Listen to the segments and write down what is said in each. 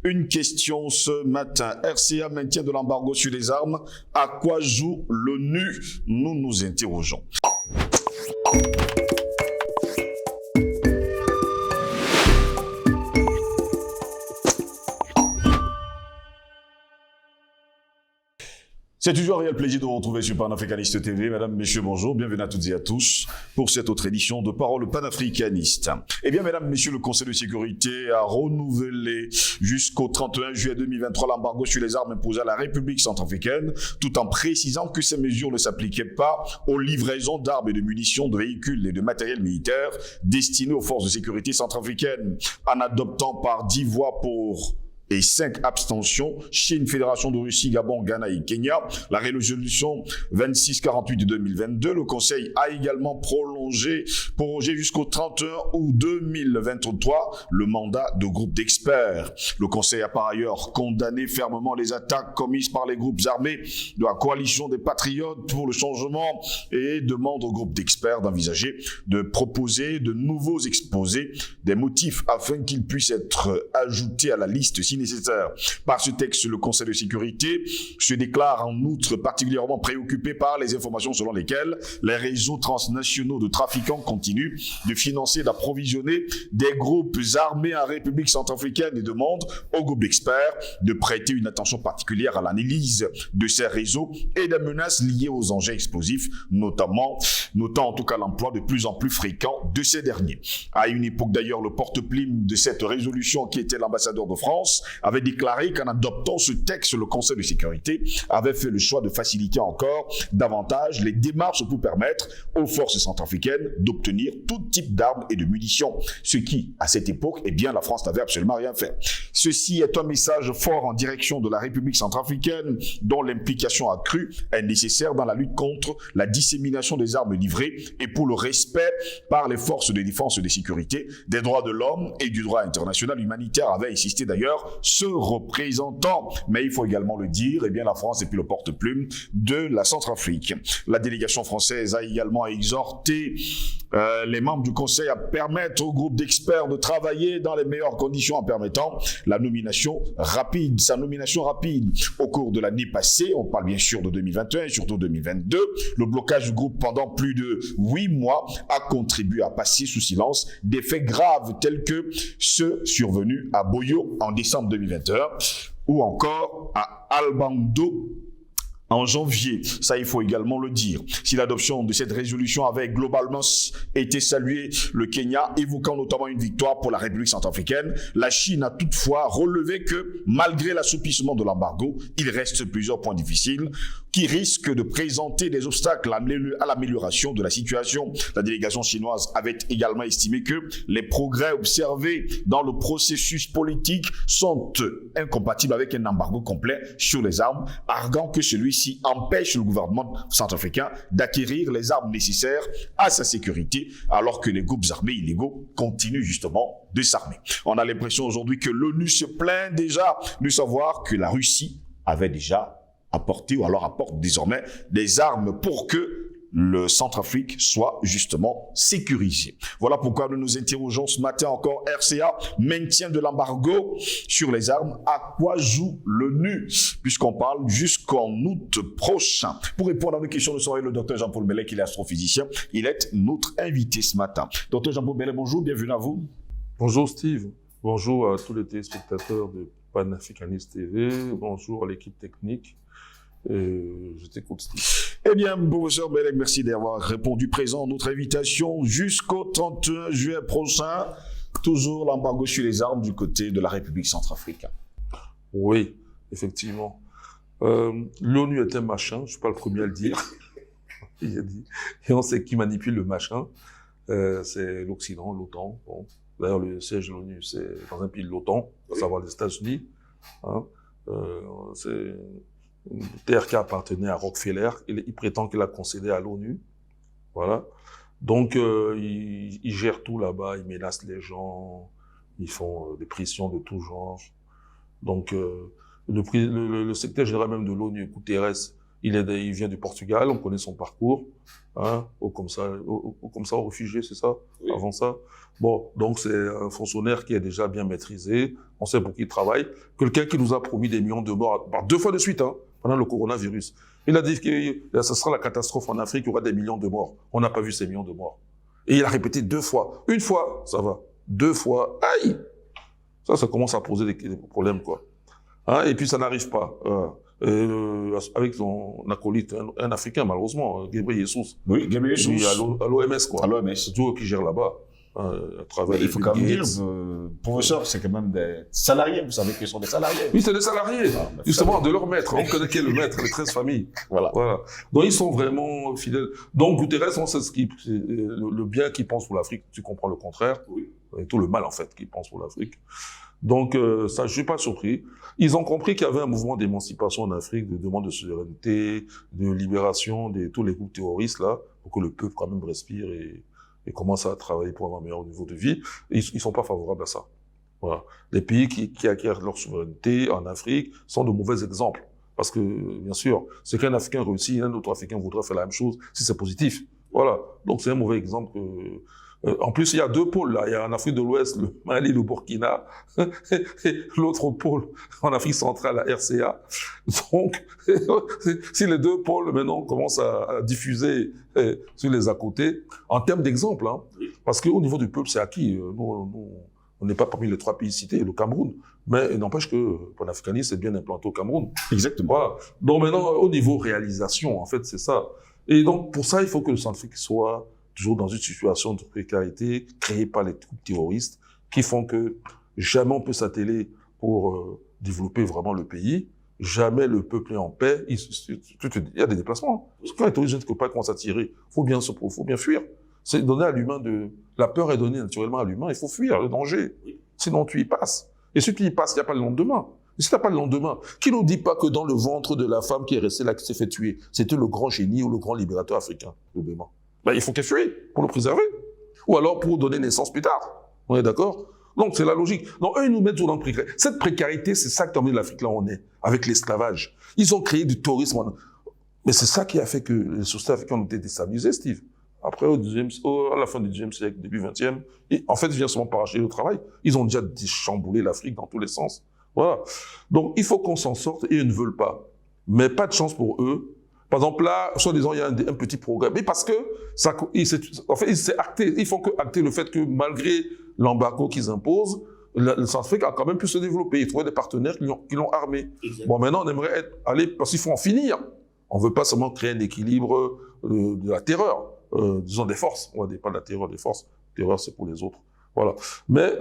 Une question ce matin. RCA maintien de l'embargo sur les armes. À quoi joue l'ONU? Nous nous interrogeons. C'est toujours un réel plaisir de vous retrouver sur Panafricaniste TV. Mesdames, Messieurs, bonjour. Bienvenue à toutes et à tous pour cette autre édition de Parole panafricaniste. Eh bien, Mesdames, Messieurs, le Conseil de sécurité a renouvelé jusqu'au 31 juillet 2023 l'embargo sur les armes imposé à la République centrafricaine, tout en précisant que ces mesures ne s'appliquaient pas aux livraisons d'armes et de munitions, de véhicules et de matériel militaire destinés aux forces de sécurité centrafricaines, en adoptant par 10 voix pour et 5 abstentions, Chine, Fédération de Russie, Gabon, Ghana et Kenya. La résolution 2648 de 2022, le Conseil a également prorogé jusqu'au 31 août 2023 le mandat de groupe d'experts. Le Conseil a par ailleurs condamné fermement les attaques commises par les groupes armés de la coalition des patriotes pour le changement et demande au groupe d'experts d'envisager de proposer de nouveaux exposés des motifs afin qu'ils puissent être ajoutés à la liste si nécessaire. Par ce texte, le Conseil de sécurité se déclare en outre particulièrement préoccupé par les informations selon lesquelles les réseaux transnationaux de trafiquants continuent de financer et d'approvisionner des groupes armés en République centrafricaine et demande au groupe d'experts de prêter une attention particulière à l'analyse de ces réseaux et des menaces liées aux engins explosifs, notant en tout cas l'emploi de plus en plus fréquent de ces derniers. À une époque d'ailleurs, le porte-plume de cette résolution, qui était l'ambassadeur de France, avait déclaré qu'en adoptant ce texte, le Conseil de sécurité avait fait le choix de faciliter encore davantage les démarches pour permettre aux forces centrafricaines d'obtenir tout type d'armes et de munitions. Ce qui, à cette époque, eh bien, la France n'avait absolument rien fait. Ceci est un message fort en direction de la République centrafricaine, dont l'implication accrue est nécessaire dans la lutte contre la dissémination des armes livrées et pour le respect par les forces de défense et de sécurité des droits de l'homme et du droit international humanitaire, avait insisté d'ailleurs ce représentant. Mais il faut également le dire, eh bien, la France est puis le porte-plume de la Centrafrique. La délégation française a également exhorté les membres du Conseil à permettre au groupe d'experts de travailler dans les meilleures conditions en permettant sa nomination rapide. Au cours de l'année passée, on parle bien sûr de 2021 et surtout 2022, le blocage du groupe pendant plus de 8 mois a contribué à passer sous silence des faits graves tels que ceux survenus à Boyo en décembre 2021 ou encore à Albando en janvier. Ça, il faut également le dire. Si l'adoption de cette résolution avait globalement été saluée, le Kenya évoquant notamment une victoire pour la République centrafricaine, la Chine a toutefois relevé que, malgré l'assouplissement de l'embargo, il reste plusieurs points difficiles qui risquent de présenter des obstacles à l'amélioration de la situation. La délégation chinoise avait également estimé que les progrès observés dans le processus politique sont incompatibles avec un embargo complet sur les armes, arguant que celui-ci empêche le gouvernement centrafricain d'acquérir les armes nécessaires à sa sécurité, alors que les groupes armés illégaux continuent justement de s'armer. On a l'impression aujourd'hui que l'ONU se plaint déjà de savoir que la Russie avait déjà apporté ou alors apporte désormais des armes pour que le Centrafrique soit justement sécurisé. Voilà pourquoi nous nous interrogeons ce matin encore. RCA, maintien de l'embargo sur les armes. À quoi joue l'ONU? Puisqu'on parle jusqu'en août prochain. Pour répondre à nos questions, nous serons le docteur Jean-Paul Bellet, qui est astrophysicien. Il est notre invité ce matin. Docteur Jean-Paul Bellet, bonjour, bienvenue à vous. Bonjour Steve, bonjour à tous les téléspectateurs de Panafricaniste TV, bonjour à l'équipe technique. Je t'écoute, Steve. Eh bien, professeur Bellet, merci d'avoir répondu présent à notre invitation jusqu'au 31 juillet prochain. Toujours l'embargo sur les armes du côté de la République centrafricaine. Oui, effectivement. L'ONU est un machin, je ne suis pas le premier à le dire. Il a dit. Et on sait qui manipule le machin. C'est l'Occident, l'OTAN. Bon. D'ailleurs, le siège de l'ONU, c'est dans un pays de l'OTAN, à savoir les États-Unis. Hein. C'est une terre qui appartenait à Rockefeller. Il prétend qu'il a concédé à l'ONU. Voilà. Donc, ils gèrent tout là-bas, ils menacent les gens, ils font des pressions de tout genre. Donc, le secrétaire général même de l'ONU, Guterres, Il vient du Portugal, on connaît son parcours, hein, comme ça, au réfugié, c'est ça, oui. Avant ça. Bon, donc c'est un fonctionnaire qui est déjà bien maîtrisé, on sait pour qui il travaille. Quelqu'un qui nous a promis des millions de morts, 2 fois de suite, hein, pendant le coronavirus. Il a dit que ce sera la catastrophe en Afrique, il y aura des millions de morts. On n'a pas vu ces millions de morts. Et il a répété 2 fois. Une fois, ça va. 2 fois, aïe! Ça commence à poser des problèmes, quoi. Hein, et puis ça n'arrive pas. Avec son acolyte, un Africain, malheureusement, Gabriel Jesus. Oui, Gabriel Jesus. À l'OMS, quoi. À l'OMS. C'est tout qui gère là-bas. À travers il faut quand même dire, professeur, c'est quand même des salariés. Vous savez qu'ils sont des salariés. Oui, c'est des salariés. Justement, de leur maître. On connaît qui est le maître, les 13 familles. Voilà. Donc, ils sont vraiment fidèles. Donc, Guterres, on sait le bien qu'il pense pour l'Afrique. Tu comprends le contraire. Oui. Et tout le mal, en fait, qu'il pense pour l'Afrique. Donc, ça, je suis pas surpris. Ils ont compris qu'il y avait un mouvement d'émancipation en Afrique, de demande de souveraineté, de libération de tous les groupes terroristes, là, pour que le peuple, quand même, respire et commence à travailler pour avoir un meilleur niveau de vie. Ils sont pas favorables à ça. Voilà. Les pays qui acquièrent leur souveraineté en Afrique sont de mauvais exemples. Parce que, bien sûr, c'est qu'un Africain réussit, un autre Africain voudrait faire la même chose si c'est positif. Voilà. Donc, c'est un mauvais exemple que... en plus, il y a 2 pôles, là. Il y a en Afrique de l'Ouest, le Mali, le Burkina, et l'autre pôle, en Afrique centrale, la RCA. Donc, si les 2 pôles, maintenant, commencent à diffuser sur les à côté, en termes d'exemple, hein, parce qu'au niveau du peuple, c'est acquis. Nous, on n'est pas parmi les 3 pays cités, le Cameroun. Mais n'empêche que le panafricanisme est bien implanté au Cameroun. Exactement. Voilà. Donc maintenant, au niveau réalisation, en fait, c'est ça. Et donc, pour ça, il faut que le Centrafrique soit toujours dans une situation de précarité créée par les groupes terroristes qui font que jamais on peut s'atteler pour développer vraiment le pays, jamais le peuple est en paix. Il y a des déplacements. Quand les terroristes ne peuvent pas commencer à tirer, faut bien fuir. C'est donner à l'humain la peur est donnée naturellement à l'humain, il faut fuir le danger. Sinon tu y passes. Et si tu y passes, il n'y a pas le lendemain. Et si tu n'as pas le lendemain, qui ne dit pas que dans le ventre de la femme qui est restée là, qui s'est fait tuer, c'était le grand génie ou le grand libérateur africain, le demain. Ben, il faut qu'elle fuit pour le préserver. Ou alors pour donner naissance plus tard. On est d'accord? Donc, c'est la logique. Donc, eux, ils nous mettent toujours dans le précarité. Cette précarité, c'est ça qui a amené l'Afrique là où on est, avec l'esclavage. Ils ont créé du tourisme. Mais c'est ça qui a fait que les sociétés africaines ont été déstabilisées, Steve. Après, à la fin du 19e siècle, début 20e, en fait, ils viennent seulement paracheter le travail. Ils ont déjà chamboulé l'Afrique dans tous les sens. Voilà. Donc, il faut qu'on s'en sorte et ils ne veulent pas. Mais pas de chance pour eux. Par exemple, là, soi-disant, il y a un petit programme. Mais parce que, en fait, ils font que acter le fait que malgré l'embargo qu'ils imposent, le Centrafrique a quand même pu se développer. Ils trouvaient des partenaires qui l'ont armé. Exactement. Bon, maintenant, on aimerait aller, parce qu'il faut en finir. On ne veut pas seulement créer un équilibre de la terreur, disons des forces. On ne dit pas de la terreur des forces. La terreur, c'est pour les autres. Voilà. Mais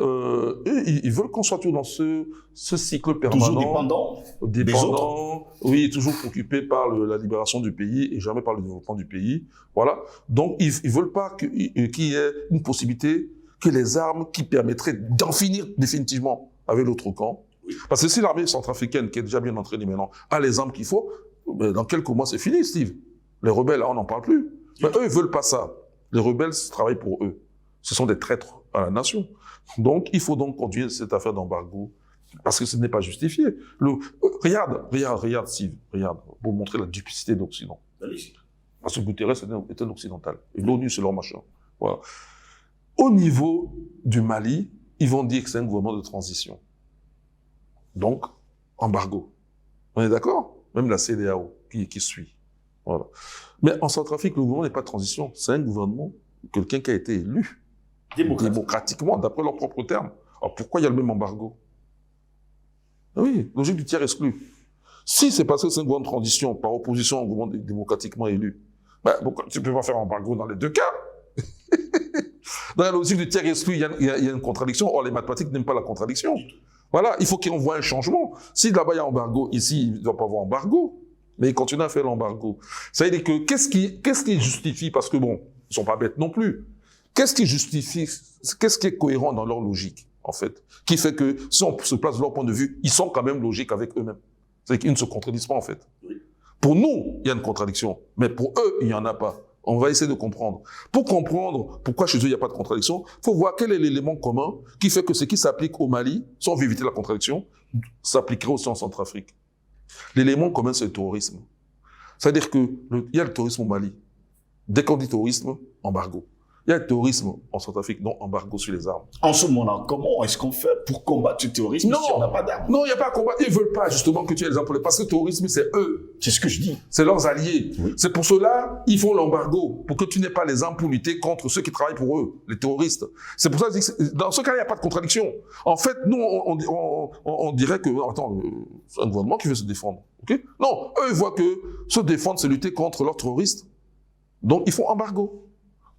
ils veulent qu'on soit toujours dans ce cycle permanent. Toujours dépendant. Oui, toujours préoccupé par la libération du pays et jamais par le développement du pays. Voilà. Donc, ils veulent pas qu'il y ait une possibilité que les armes qui permettraient d'en finir définitivement avec l'autre camp. Parce que si l'armée centrafricaine, qui est déjà bien entraînée maintenant, a les armes qu'il faut, dans quelques mois, c'est fini, Steve. Les rebelles, là, on n'en parle plus. Mais eux, ils veulent pas ça. Les rebelles travaillent pour eux. Ce sont des traîtres à la nation. Donc, il faut donc continuer cette affaire d'embargo, parce que ce n'est pas justifié. Regarde, Steve, regarde, pour montrer la duplicité de l'Occident. Parce que Guterres est un occidental. Et l'ONU, c'est leur machin. Voilà. Au niveau du Mali, ils vont dire que c'est un gouvernement de transition. Donc, embargo. On est d'accord? Même la CEDEAO qui suit. Voilà. Mais en Centrafrique, le gouvernement n'est pas de transition. C'est un gouvernement, quelqu'un qui a été élu démocratiquement, d'après leurs propres termes. Alors pourquoi il y a le même embargo? Oui, logique du tiers exclu. Si c'est parce que c'est un gouvernement de transition par opposition au gouvernement démocratiquement élu, ben, tu ne peux pas faire un embargo dans les 2 cas. Dans la logique du tiers exclu, il y a une contradiction. Or, les mathématiques n'aiment pas la contradiction. Voilà, il faut qu'ils envoient un changement. Si là-bas il y a embargo, ici il ne doit pas avoir embargo. Mais ils continuent à faire l'embargo. Ça veut dire que qu'est-ce qui justifie, parce que bon, ils sont pas bêtes non plus. Qu'est-ce qui justifie, qu'est-ce qui est cohérent dans leur logique, en fait, qui fait que si on se place de leur point de vue, ils sont quand même logiques avec eux-mêmes. C'est qu'ils ne se contredisent pas, en fait. Oui. Pour nous, il y a une contradiction, mais pour eux, il n'y en a pas. On va essayer de comprendre. Pour comprendre pourquoi chez eux, il n'y a pas de contradiction, il faut voir quel est l'élément commun qui fait que ce qui s'applique au Mali, si on veut éviter la contradiction, s'appliquerait aussi en Centrafrique. L'élément commun, c'est le terrorisme. C'est-à-dire qu'il y a le terrorisme au Mali. Dès qu'on dit terrorisme, embargo. Il y a le terrorisme en Centrafrique, non, embargo sur les armes. En ce moment-là, comment est-ce qu'on fait pour combattre ce terrorisme si on n'a pas d'armes? Non, il n'y a pas à combattre. Ils ne veulent pas justement que tu aies les armes pour les... Parce que le terrorisme, c'est eux. C'est ce que je dis. C'est leurs alliés. Oui. C'est pour cela ils font l'embargo, pour que tu n'aies pas les armes pour lutter contre ceux qui travaillent pour eux, les terroristes. C'est pour ça que je dis que dans ce cas, il n'y a pas de contradiction. En fait, nous, on dirait que, attends, c'est un gouvernement qui veut se défendre. Okay? Non, eux, ils voient que se défendre, c'est lutter contre leurs terroristes. Donc, ils font embargo.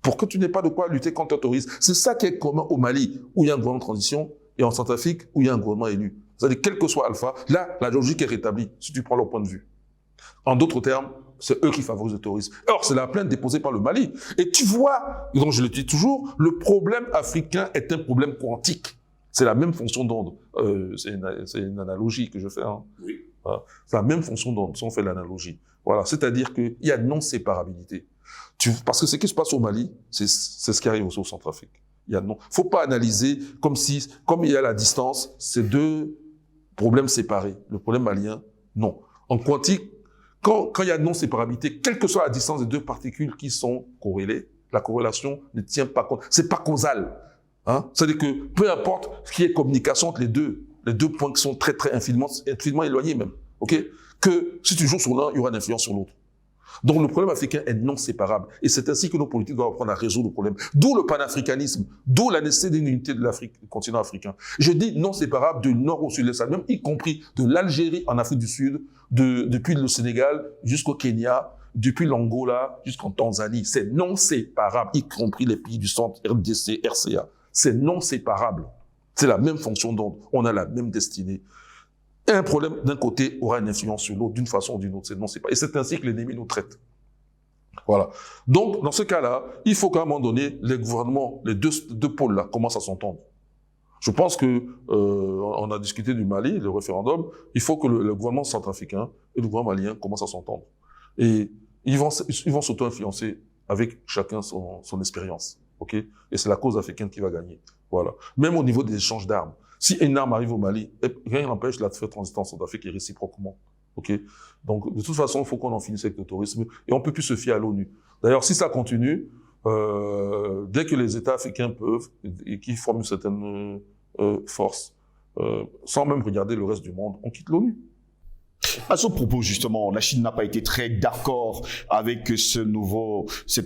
Pour que tu n'aies pas de quoi lutter contre le terrorisme. C'est ça qui est commun au Mali, où il y a un gouvernement de transition, et en Centrafrique, où il y a un gouvernement élu. C'est-à-dire, quel que soit Alpha, là, la logique est rétablie, si tu prends leur point de vue. En d'autres termes, c'est eux qui favorisent le terrorisme. Or, c'est la plainte déposée par le Mali. Et tu vois, donc je le dis toujours, le problème africain est un problème quantique. C'est la même fonction d'onde. C'est une analogie que je fais. Hein. Oui. Voilà. C'est la même fonction d'onde, si on fait l'analogie. Voilà. C'est-à-dire qu'il y a non-séparabilité. Parce que ce qui se passe au Mali, c'est ce qui arrive aussi au Centrafrique. Il y a non. Faut pas analyser comme il y a la distance, c'est deux problèmes séparés. Le problème malien, non. En quantique, quand il y a non-séparabilité, quelle que soit la distance des deux particules qui sont corrélées, la corrélation ne tient pas compte. C'est pas causal. Hein? C'est-à-dire que peu importe ce qui est communication entre les deux points qui sont très, très infiniment éloignés même. OK? Que si tu joues sur l'un, il y aura une influence sur l'autre. Donc le problème africain est non séparable. Et c'est ainsi que nos politiques doivent apprendre à résoudre le problème. D'où le panafricanisme, d'où la nécessité d'une unité de l'Afrique, du continent africain. Je dis non séparable du nord au sud, même y compris de l'Algérie en Afrique du Sud, depuis le Sénégal jusqu'au Kenya, depuis l'Angola jusqu'en Tanzanie. C'est non séparable, y compris les pays du centre, RDC, RCA. C'est non séparable. C'est la même fonction d'onde. On a la même destinée. Et un problème d'un côté aura une influence sur l'autre d'une façon ou d'une autre. Non, c'est pas. Et c'est ainsi que l'ennemi nous traite. Voilà. Donc, dans ce cas-là, il faut qu'à un moment donné, les gouvernements, les deux pôles-là, commencent à s'entendre. Je pense que on a discuté du Mali, le référendum. Il faut que le gouvernement centrafricain et le gouvernement malien commencent à s'entendre. Et ils vont s'auto-influencer avec chacun son expérience. Ok? Et c'est la cause africaine qui va gagner. Voilà. Même au niveau des échanges d'armes. Si une arme arrive au Mali, rien n'empêche de la faire transiter en Centrafrique et réciproquement. Ok? Donc, de toute façon, il faut qu'on en finisse avec le terrorisme et on peut plus se fier à l'ONU. D'ailleurs, si ça continue, dès que les États africains peuvent et qu'ils forment une certaine force, sans même regarder le reste du monde, on quitte l'ONU. À ce propos, justement, la Chine n'a pas été très d'accord avec cette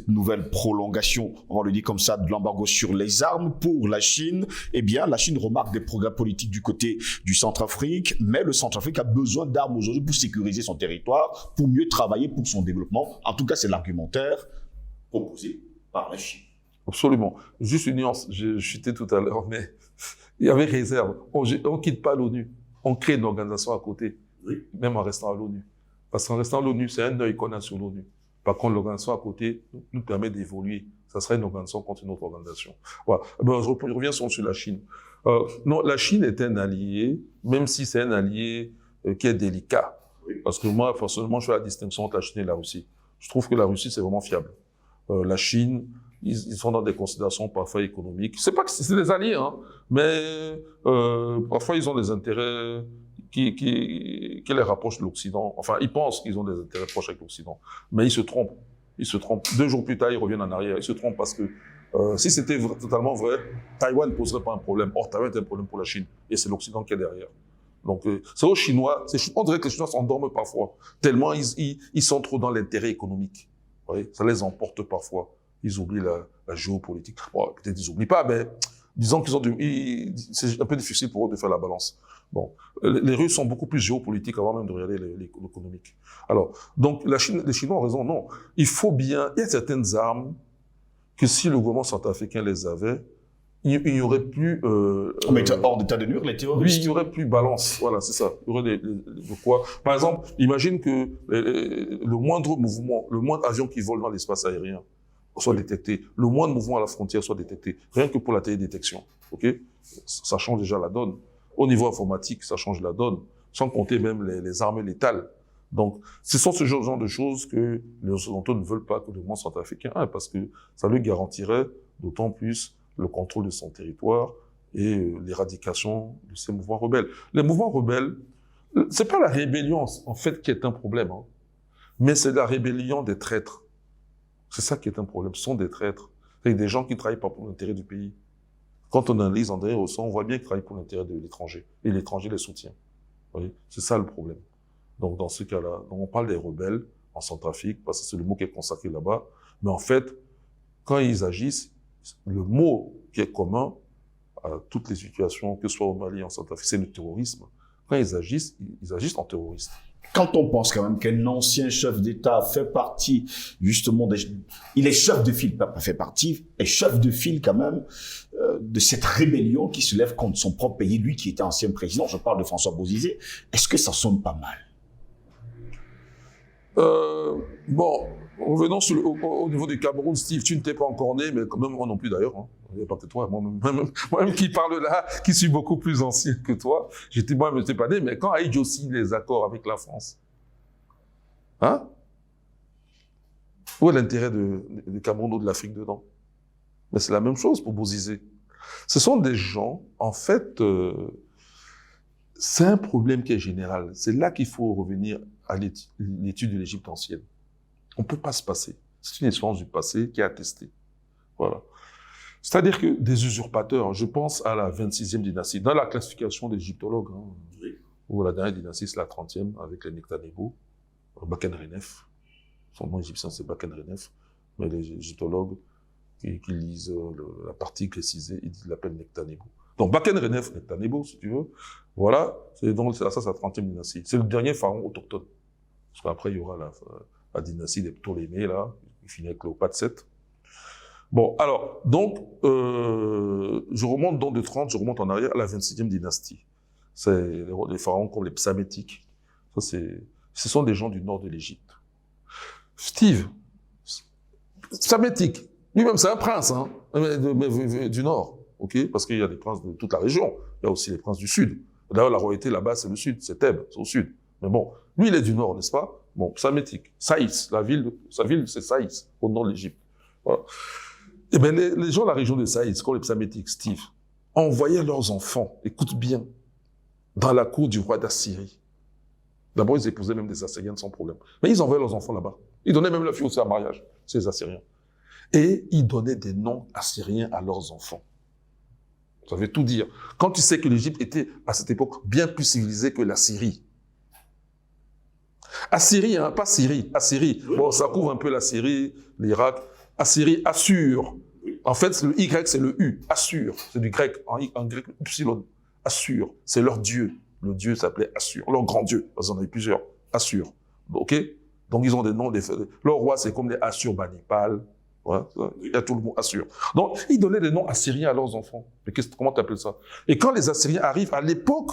nouvelle prolongation, on va le dire comme ça, de l'embargo sur les armes pour la Chine. Eh bien, la Chine remarque des progrès politiques du côté du Centrafrique, mais le Centrafrique a besoin d'armes aujourd'hui pour sécuriser son territoire, pour mieux travailler pour son développement. En tout cas, c'est l'argumentaire proposé par la Chine. Absolument. Juste une nuance, je chutais tout à l'heure, mais il y avait réserve. On quitte pas l'ONU, on crée une organisation à côté. Oui. Même en restant à l'ONU. Parce qu'en restant à l'ONU, c'est un œil qu'on a sur l'ONU. Par contre, l'organisation à côté nous permet d'évoluer. Ça serait une organisation contre une autre organisation. Voilà. Ben, je reviens sur la Chine. Non, la Chine est un allié, même si c'est un allié qui est délicat. Oui. Parce que moi, personnellement, je fais la distinction entre la Chine et la Russie. Je trouve que la Russie, c'est vraiment fiable. La Chine, ils sont dans des considérations parfois économiques. C'est pas que c'est des alliés, hein, mais parfois ils ont des intérêts qui les rapprochent de l'Occident. Enfin, ils pensent qu'ils ont des intérêts proches avec l'Occident, mais ils se trompent. Ils se trompent. 2 jours plus tard, ils reviennent en arrière. Ils se trompent parce que si c'était totalement vrai, Taïwan ne poserait pas un problème. Or, Taïwan est un problème pour la Chine, et c'est l'Occident qui est derrière. Donc, c'est aux Chinois. On dirait que les Chinois s'endorment parfois, tellement ils sont trop dans l'intérêt économique. Vous voyez, ça les emporte parfois. Ils oublient la géopolitique. Bon, peut-être ils n'oublient pas, mais disons c'est un peu difficile pour eux de faire la balance. Bon, les Russes sont beaucoup plus géopolitiques avant même de regarder l'économique. Alors, donc les Chinois ont raison, non. Il y a certaines armes que si le gouvernement centrafricain les avait, il n'y aurait plus... on mettait hors d'état de nuire les terroristes. Oui, il n'y aurait plus balance. Voilà, c'est ça. Il y aurait de quoi. Par exemple, imagine que le moindre mouvement, le moindre avion qui vole dans l'espace aérien soit détecté, le moindre mouvement à la frontière soit détecté, rien que pour la télédétection. Ok? Ça change déjà la donne. Au niveau informatique, ça change la donne, sans compter même les armes létales. Donc, ce sont ce genre de choses que les Occidentaux ne veulent pas que le monde centrafricain ait, parce que ça lui garantirait d'autant plus le contrôle de son territoire et l'éradication de ces mouvements rebelles. Les mouvements rebelles, c'est pas la rébellion, en fait, qui est un problème. Hein. Mais c'est la rébellion des traîtres. C'est ça qui est un problème. Ce sont des traîtres. C'est des gens qui ne travaillent pas pour l'intérêt du pays. Quand on analyse André Rousseau, on voit bien qu'ils travaillent pour l'intérêt de l'étranger. Et l'étranger les soutient. Vous voyez, c'est ça le problème. Donc, dans ce cas-là, on parle des rebelles en Centrafrique, parce que c'est le mot qui est consacré là-bas. Mais en fait, quand ils agissent, le mot qui est commun à toutes les situations, que ce soit au Mali, en Centrafrique, c'est le terrorisme. Quand ils agissent en terroristes. Quand on pense quand même qu'un ancien chef d'État fait partie, justement, il est chef de file, pas fait partie, est chef de file quand même de cette rébellion qui se lève contre son propre pays, lui qui était ancien président, je parle de François Bozizé, est-ce que ça sonne pas mal? Bon, revenons au niveau du Cameroun, Steve, tu ne t'es pas encore né, mais quand même moi non plus d'ailleurs, hein. Il n'y a pas que toi, moi-même qui parle là, qui suis beaucoup plus ancien que toi, moi-même je n'étais pas né, mais quand a eu aussi les accords avec la France, hein? Où est l'intérêt du Cameroun ou de l'Afrique dedans? Mais c'est la même chose pour Bozizé. Ce sont des gens, en fait, c'est un problème qui est général. C'est là qu'il faut revenir à l'étude de l'Égypte ancienne. On ne peut pas se passer. C'est une expérience du passé qui est attestée. Voilà. C'est-à-dire que des usurpateurs, je pense à la 26e dynastie, dans la classification des égyptologues, hein, oui. Où la dernière dynastie, c'est la 30e, avec les Nectanebo, Baken Renef. Son nom égyptien, c'est Baken Renef. Mais les égyptologues qui lisent la partie précisée, ils l'appellent Nectanebo. Donc, Baken Renef, Nectanebo, si tu veux, voilà, c'est la 30e dynastie. C'est le dernier pharaon autochtone. Parce qu'après, il y aura la dynastie des Ptolémées, là, qui finit avec Cléopâtre VII. Bon, alors, donc, je remonte donc de 30, je remonte en arrière à la 26e dynastie. C'est les pharaons comme les Psamétiques. Ça, ce sont des gens du nord de l'Égypte. Steve, Psamétique, lui-même, c'est un prince, hein, mais du nord, ok? Parce qu'il y a des princes de toute la région. Il y a aussi les princes du sud. D'ailleurs, la royauté là-bas, c'est le sud, c'est Thèbes, c'est au sud. Mais bon, lui, il est du nord, n'est-ce pas? Bon, Psamétique. Saïs, sa ville, c'est Saïs, au nord de l'Égypte. Voilà. Eh bien, les gens de la région de Saïs, comme les Psamétiques, Steve, envoyaient leurs enfants, écoute bien, dans la cour du roi d'Assyrie. D'abord, ils épousaient même des Assyriens sans problème. Mais ils envoyaient leurs enfants là-bas. Ils donnaient même leur fille aussi en mariage, ces Assyriens. Et ils donnaient des noms assyriens à leurs enfants. Ça veut tout dire. Quand tu sais que l'Égypte était, à cette époque, bien plus civilisée que la Syrie. Assyrie, hein, pas Syrie, Assyrie. Bon, ça couvre un peu la Syrie, l'Irak. Assyrie, Assur. En fait, le Y, c'est le U. Assur, c'est du grec, en grec, Upsilon. Assur, c'est leur dieu. Le dieu s'appelait Assur, leur grand dieu. Parce qu'on en a eu plusieurs. Assur. Ok? Donc, ils ont des noms. Leur roi, c'est comme les Assurbanipal. Ouais, il y a tout le mot Assur. Donc, ils donnaient des noms assyriens à leurs enfants. Mais comment tu appelles ça? Et quand les Assyriens arrivent, à l'époque,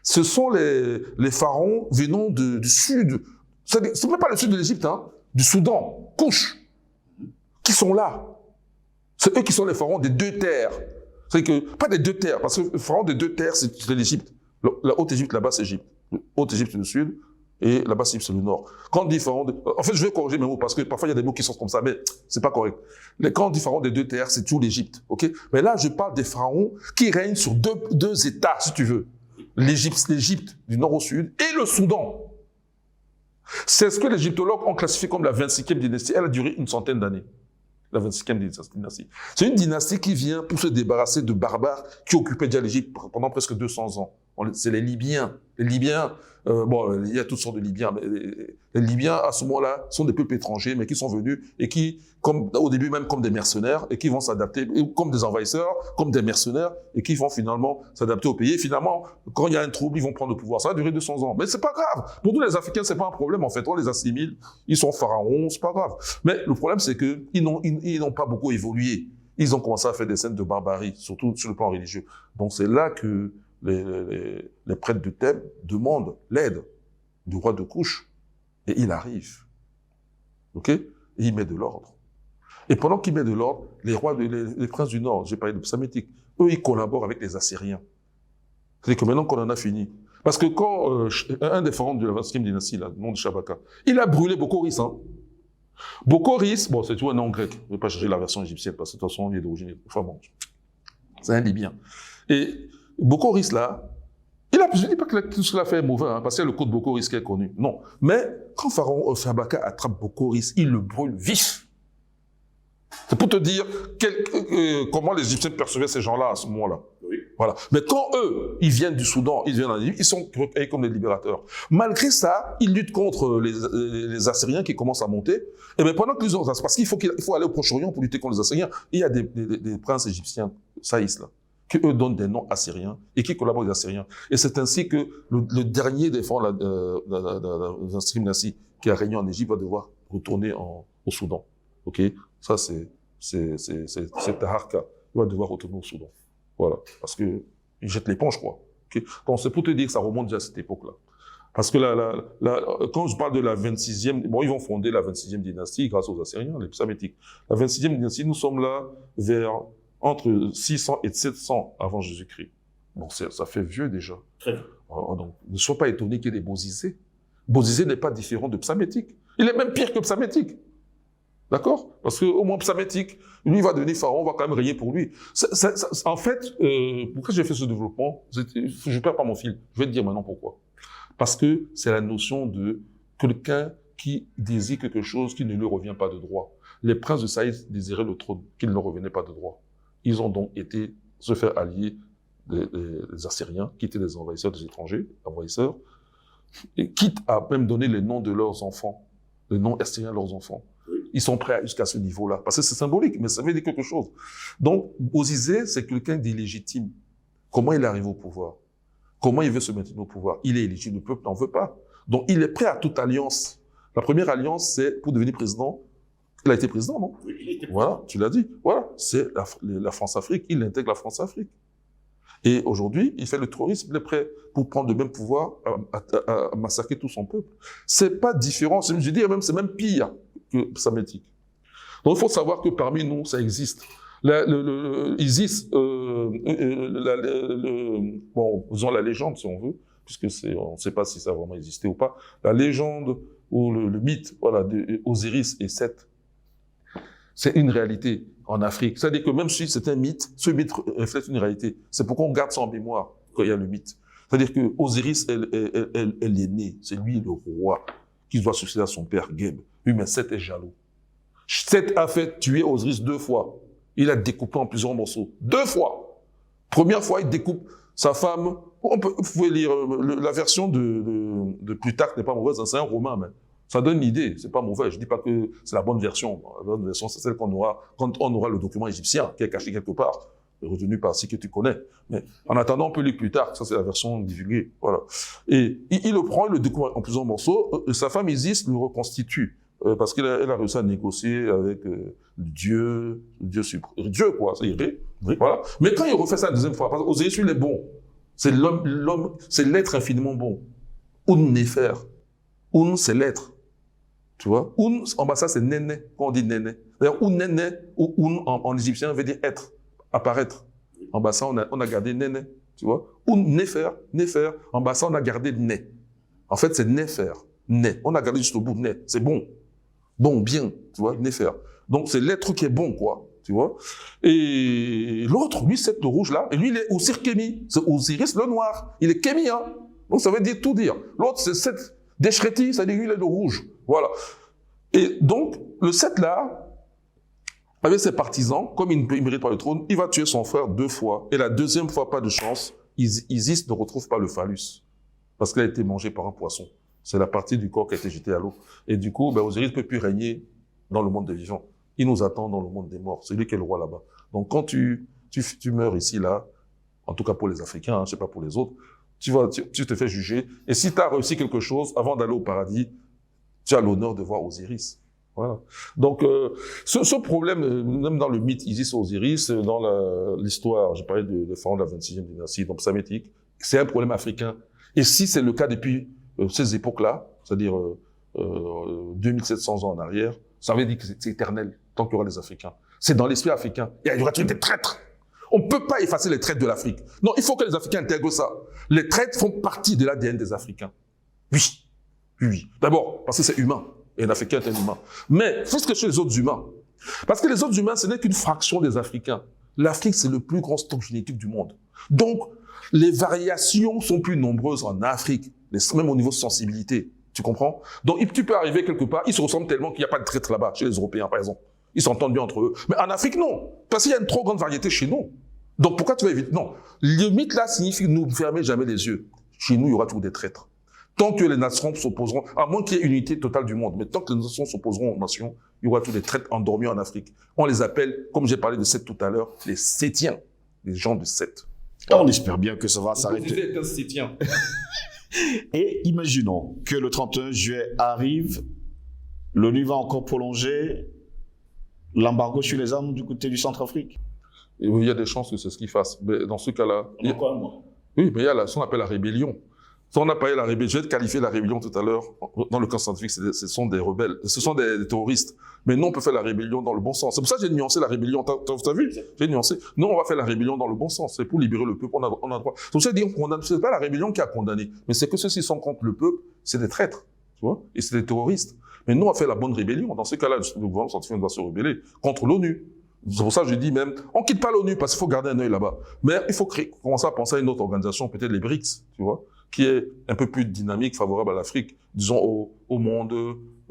ce sont les pharaons venant du sud. C'est même pas le sud de l'Égypte, hein, du Soudan, Couche, qui sont là. C'est eux qui sont les pharaons des deux terres. C'est que, pas des deux terres, parce que le pharaon des deux terres, c'est l'Égypte. La Haute-Égypte, là-bas, c'est l'Égypte. La Haute-Égypte, c'est le sud, et là-bas, c'est le nord. Quand on dit pharaon, en fait, je vais corriger mes mots, parce que parfois, il y a des mots qui sont comme ça, mais c'est pas correct. Quand on dit pharaon des deux terres, c'est tout l'Égypte, ok? Mais là, je parle des pharaons qui règnent sur deux États, si tu veux. L'Égypte du nord au sud, et le Soudan. C'est ce que les égyptologues ont classifié comme la 25e dynastie. Elle a duré une centaine d'années. La 25e dynastie. C'est une dynastie qui vient pour se débarrasser de barbares qui occupaient déjà l'Égypte pendant presque 200 ans. C'est les Libyens. Les Libyens, bon, il y a toutes sortes de Libyens, mais les Libyens, à ce moment-là, sont des peuples étrangers, mais qui sont venus et qui, comme, au début même comme des mercenaires, et qui vont s'adapter, comme des envahisseurs, comme des mercenaires, et qui vont finalement s'adapter au pays. Et finalement, quand il y a un trouble, ils vont prendre le pouvoir. Ça va durer 200 ans. Mais c'est pas grave. Pour nous, les Africains, c'est pas un problème, en fait. On les assimile. Ils sont pharaons, c'est pas grave. Mais le problème, c'est que ils n'ont pas beaucoup évolué. Ils ont commencé à faire des scènes de barbarie, surtout sur le plan religieux. Donc c'est là que les prêtres de Thèbes demandent l'aide du roi de Couche. Et il arrive. OK? Et il met de l'ordre. Et pendant qu'il met de l'ordre, les princes du Nord, j'ai parlé de Psamétique, eux, ils collaborent avec les Assyriens. C'est-à-dire que maintenant qu'on en a fini. Parce que quand un des pharaons de la 20e dynastie, là, le nom de Shabaka, il a brûlé Bokoris, hein. Bokoris, bon, c'est tout un nom grec. Je ne vais pas chercher la version égyptienne, parce que de toute façon, il est d'origine. Enfin bon, c'est un Libyen. Et Bokoris, là, Je ne dis pas que tout cela fait mauvais, hein, parce qu'il y a le code Bokoris qui est connu. Non. Mais quand Pharaon Fabaka attrape Bokoris, il le brûle vif. C'est pour te dire comment les Égyptiens percevaient ces gens-là à ce moment-là. Oui. Voilà. Mais quand eux, ils viennent du Soudan, ils viennent en Égypte, ils sont repérés comme des libérateurs. Malgré ça, ils luttent contre les Assyriens qui commencent à monter. Et bien pendant que les autres, parce qu'il faut aller au Proche-Orient pour lutter contre les Assyriens, il y a des princes égyptiens, saïs là, qui eux donnent des noms assyriens et qui collaborent avec les Assyriens. Et c'est ainsi que le dernier des fonds qui a régné en Égypte va devoir retourner au Soudan. Ok, ça c'est Taharka. Il va devoir retourner au Soudan. Voilà, parce que il jette l'éponge, quoi. Okay? Donc c'est pour te dire que ça remonte déjà à cette époque-là. Parce que quand je parle de la 26e, bon, ils vont fonder la 26e dynastie grâce aux Assyriens, les Psamétiques. La 26e dynastie, nous sommes là vers entre 600 et 700 avant Jésus-Christ. Donc ça fait vieux déjà. Très bien. Donc ne sois pas étonné qu'il y ait des Bozizé. Bozizé n'est pas différent de Psamétique. Il est même pire que Psamétique. D'accord? Parce qu'au moins Psamétique, lui, il va devenir pharaon, on va quand même régner pour lui. En fait, pourquoi j'ai fait ce développement? Je ne perds pas mon fil. Je vais te dire maintenant pourquoi. Parce que c'est la notion de quelqu'un qui désire quelque chose qui ne lui revient pas de droit. Les princes de Saïd désiraient le trône, qui ne leur revenait pas de droit. Ils ont donc été se faire allier des Assyriens, qui étaient des envahisseurs, des étrangers, envahisseurs, et quitte à même donner les noms de leurs enfants, les noms assyriens de leurs enfants. Ils sont prêts jusqu'à ce niveau-là. Parce que c'est symbolique, mais ça veut dire quelque chose. Donc, Bozizé, c'est quelqu'un d'illégitime. Comment il arrive au pouvoir? Comment il veut se maintenir au pouvoir? Il est illégitime, le peuple n'en veut pas. Donc, il est prêt à toute alliance. La première alliance, c'est pour devenir président. Il a été président, non? Oui, il était président. Voilà, tu l'as dit. Voilà, c'est la France-Afrique. Il intègre la France-Afrique. Et aujourd'hui, il fait le terrorisme, il est prêt pour prendre le même pouvoir à massacrer tout son peuple. C'est pas différent. Je dis même, c'est même pire que Psamétique. Donc, il faut savoir que parmi nous, ça existe. ISIS, bon, faisons la légende, si on veut, puisque on ne sait pas si ça a vraiment existé ou pas. La légende ou le mythe, voilà, d'Osiris et Seth, c'est une réalité en Afrique. C'est-à-dire que même si c'est un mythe, ce mythe reflète une réalité. C'est pourquoi on garde ça en mémoire quand il y a le mythe. C'est-à-dire que Osiris, elle est née. C'est lui le roi qui doit succéder à son père Geb. Oui, mais Seth est jaloux. Seth a fait tuer Osiris 2 fois. Il a découpé en plusieurs morceaux. 2 fois. Première fois, il découpe sa femme. Vous pouvez lire la version de Plutarque n'est pas mauvaise, c'est un roman, mais ça donne une idée. C'est pas mauvais. Je dis pas que c'est la bonne version. La bonne version, c'est celle qu'on aura quand on aura le document égyptien qui est caché quelque part, retenu par ceux que tu connais. Mais en attendant, on peut lire Plutarque. Ça, c'est la version divulguée. Voilà. Et il le prend, il le découpe en plusieurs morceaux. Sa femme Isis le reconstitue. Parce qu'elle a réussi à négocier avec Dieu quoi, c'est irré. Oui. Voilà. Mais quand il refait ça la deuxième fois, parce qu'Osiris, il est bon. C'est l'homme, c'est l'être infiniment bon. Un Néfer. Un, c'est l'être. Tu vois? Un, en bas, ça, c'est néné, quand on dit néné. D'ailleurs, un néné, ou un en égyptien veut dire être, apparaître. En bas, ça, on a gardé néné. Tu vois? Un Néfer, Néfer. En bas, ça, on a gardé né. En fait, c'est Néfer. Né. On a gardé juste au bout, né. C'est bon. Bon, bien, tu vois, Néfer. Donc, c'est l'être qui est bon, quoi, tu vois. Et l'autre, lui, c'est le rouge, là, et lui, il est Osir Kémi. C'est Osiris, le noir. Il est Kémi, hein. Donc, ça veut dire tout dire. L'autre, c'est Seth Deshreti, ça veut dire lui, il est le rouge. Voilà. Et donc, le Seth, là, avec ses partisans, comme il ne mérite pas le trône, il va tuer son frère 2 fois. Et la deuxième fois, pas de chance, Isis ne retrouve pas le phallus. Parce qu'il a été mangé par un poisson. C'est la partie du corps qui a été jetée à l'eau. Et du coup, Osiris ne peut plus régner dans le monde des vivants. Il nous attend dans le monde des morts. C'est lui qui est le roi là-bas. Donc, quand tu meurs ici, là, en tout cas pour les Africains, hein, je sais pas pour les autres, tu te fais juger. Et si tu as réussi quelque chose, avant d'aller au paradis, tu as l'honneur de voir Osiris. Voilà. Donc, ce problème, même dans le mythe Isis-Osiris, dans l'histoire, j'ai parlé de pharaon de la 26e dynastie, donc psamétique, c'est un problème africain. Et si c'est le cas depuis ces époques-là, c'est-à-dire 2700 ans en arrière, ça veut dire que c'est éternel, tant qu'il y aura les Africains. C'est dans l'esprit africain. Il y aura toujours des traîtres. On ne peut pas effacer les traîtres de l'Afrique. Non, il faut que les Africains intègrent ça. Les traîtres font partie de l'ADN des Africains. Oui. Oui. D'abord, parce que c'est humain. Et un Africain est un humain. Mais, qu'est-ce que chez les autres humains? Parce que les autres humains, ce n'est qu'une fraction des Africains. L'Afrique, c'est le plus grand stock génétique du monde. Donc, Les variations sont plus nombreuses en Afrique, même au niveau de sensibilité. Tu comprends? Donc, tu peux arriver quelque part, ils se ressemblent tellement qu'il n'y a pas de traite là-bas, chez les Européens, par exemple. Ils s'entendent bien entre eux. Mais en Afrique, non. Parce qu'il y a une trop grande variété chez nous. Donc, pourquoi tu vas éviter? Non. Le mythe là signifie que nous ne fermez jamais les yeux. Chez nous, il y aura toujours des traîtres. Tant que les nations s'opposeront, à moins qu'il y ait unité totale du monde, mais tant que les nations s'opposeront aux nations, il y aura toujours des traîtres endormis en Afrique. On les appelle, comme j'ai parlé de Seth tout à l'heure, les Sétiens, les gens de Seth. On espère bien que ça va s'arrêter. Un Sétien. Et imaginons que le 31 juillet arrive, l'ONU va encore prolonger l'embargo sur les armes du côté du Centrafrique. Et il y a des chances que c'est ce qu'ils fassent. Mais dans ce cas-là... Oui, mais il y a ce qu'on appelle la rébellion. Ça, on a parlé de la rébellion. Je vais te qualifier la rébellion tout à l'heure. Dans le camp scientifique, ce sont des rebelles. Ce sont des terroristes. Mais nous, on peut faire la rébellion dans le bon sens. C'est pour ça que j'ai nuancé la rébellion. T'as vu? J'ai nuancé. Nous, on va faire la rébellion dans le bon sens. C'est pour libérer le peuple. On a droit. C'est pour ça que on condamne. C'est pas la rébellion qui a condamné. Mais c'est que ceux-ci sont contre le peuple. C'est des traîtres. Tu vois? Et c'est des terrorissts. Mais nous, on fait la bonne rébellion. Dans ce cas-là, le gouvernement scientifique doit se rebeller contre l'ONU. C'est pour ça que je dis même, on quitte pas l'ONU parce qu'il faut garder un œil là-bas. Mais il faut commencer à penser à une autre organisation, peut-être les BRICS, tu vois, qui est un peu plus dynamique, favorable à l'Afrique, disons au monde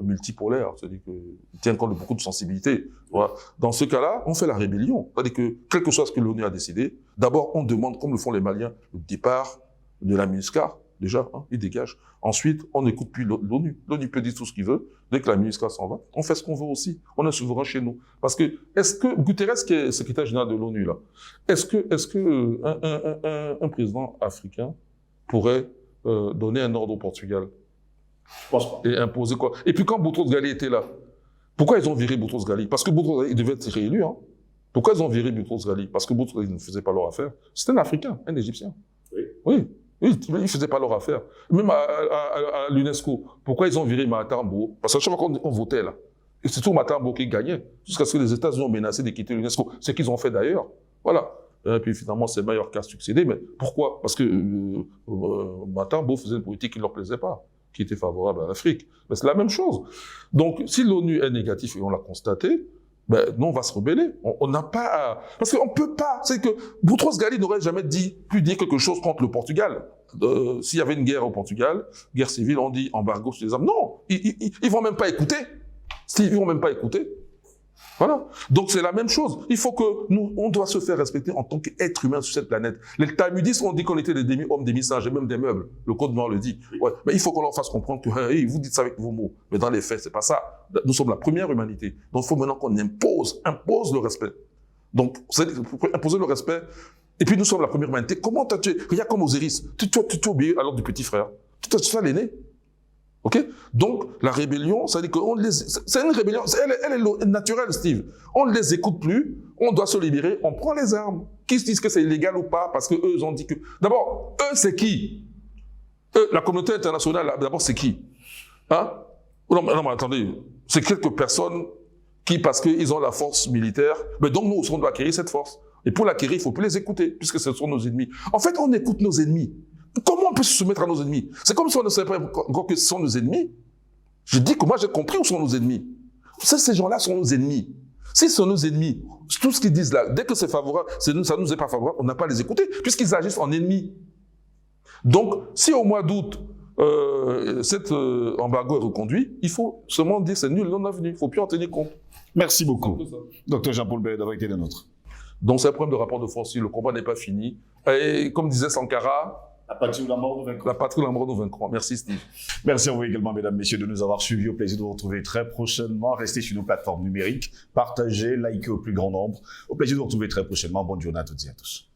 multipolaire, c'est-à-dire qu'il tient compte de beaucoup de sensibilités. Voilà. Dans ce cas-là, on fait la rébellion. C'est-à-dire que, quel que soit ce que l'ONU a décidé, d'abord, on demande, comme le font les Maliens, le départ de la MINUSCA. Déjà, ils dégagent. Ensuite, on n'écoute plus l'ONU. L'ONU peut dire tout ce qu'il veut. Dès que la MINUSCA s'en va, on fait ce qu'on veut aussi. On est souverain chez nous. Parce que, est-ce que Guterres, qui est secrétaire général de l'ONU, là, est-ce que un président africain pourrait donner un ordre au Portugal? Je pense pas. Et imposer quoi? Et puis quand Boutros Ghali était là, pourquoi ils ont viré Boutros Ghali? Parce que Boutros Ghali, il devait être réélu, hein. Pourquoi ils ont viré Boutros Ghali? Parce que Boutros Ghali ne faisait pas leur affaire. C'était un Africain, un Égyptien. Oui. Oui. Ils ne faisaient pas leur affaire. Même à l'UNESCO, pourquoi ils ont viré Mahathir Mbowe? Parce qu'à chaque fois qu'on votait là, et c'est toujours Mahathir Mbowe qui gagnait, jusqu'à ce que les États-Unis ont menacé de quitter l'UNESCO. C'est ce qu'ils ont fait d'ailleurs. Voilà. Et puis finalement, c'est Mayor qui a succédé. Mais pourquoi? Parce que Mahathir Mbowe faisait une politique qui ne leur plaisait pas, qui était favorable à l'Afrique. Mais c'est la même chose. Donc, si l'ONU est négative, et on l'a constaté, ben, nous, on va se rebeller. On n'a pas à... Parce qu'on peut pas. C'est que Boutros Ghali n'aurait jamais pu dire quelque chose contre le Portugal. S'il y avait une guerre au Portugal, guerre civile, on dit embargo sur les armes. Non, ils vont même pas écouter. Ils vont même pas écouter. Voilà. Donc c'est la même chose. Il faut que nous, on doit se faire respecter en tant qu'être humain sur cette planète. Les talmudistes ont dit qu'on était des demi-hommes, demi-singes et même des meubles. Le Code noir le dit. Ouais. Mais il faut qu'on leur fasse comprendre que hey, vous dites ça avec vos mots. Mais dans les faits, c'est pas ça. Nous sommes la première humanité. Donc il faut maintenant qu'on impose le respect. Donc, pour imposer le respect. Et puis nous sommes la première humanité. Comment t'as tué? Regarde comme Osiris. Tu as oublié à l'ordre du petit frère. Tu as l'aîné. Ok? Donc, la rébellion, ça veut dire que c'est une rébellion, elle est naturelle, Steve. On ne les écoute plus, on doit se libérer, on prend les armes. Qui se disent que c'est illégal ou pas, parce qu'eux, ils ont dit que... D'abord, eux, c'est qui? Eux, la communauté internationale, d'abord, c'est qui? Hein? Non, mais attendez, c'est quelques personnes qui, parce qu'ils ont la force militaire, mais donc nous, on doit acquérir cette force. Et pour l'acquérir, il ne faut plus les écouter, puisque ce sont nos ennemis. En fait, on écoute nos ennemis. Comment on peut se soumettre à nos ennemis? C'est comme si on ne savait pas encore que ce sont nos ennemis. Je dis que moi, j'ai compris où sont nos ennemis. Ces gens-là sont nos ennemis. S'ils sont nos ennemis, tout ce qu'ils disent là, dès que c'est favorable, ça ne nous est pas favorable, on n'a pas à les écouter, puisqu'ils agissent en ennemis. Donc, si au mois d'août, cet embargo est reconduit, il faut seulement dire c'est nul, non avenu. Il ne faut plus en tenir compte. Merci beaucoup. Docteur Jean-Paul Bey d'avoir été le nôtre. Donc, c'est un problème de rapport de force. Le combat n'est pas fini. Et comme disait Sankara, la patrie ou la mort nous vaincra. La patrie ou la mort nous vaincra. Merci Steve. Merci à vous également, mesdames, messieurs, de nous avoir suivis. Au plaisir de vous retrouver très prochainement. Restez sur nos plateformes numériques. Partagez, likez au plus grand nombre. Au plaisir de vous retrouver très prochainement. Bonne journée à toutes et à tous.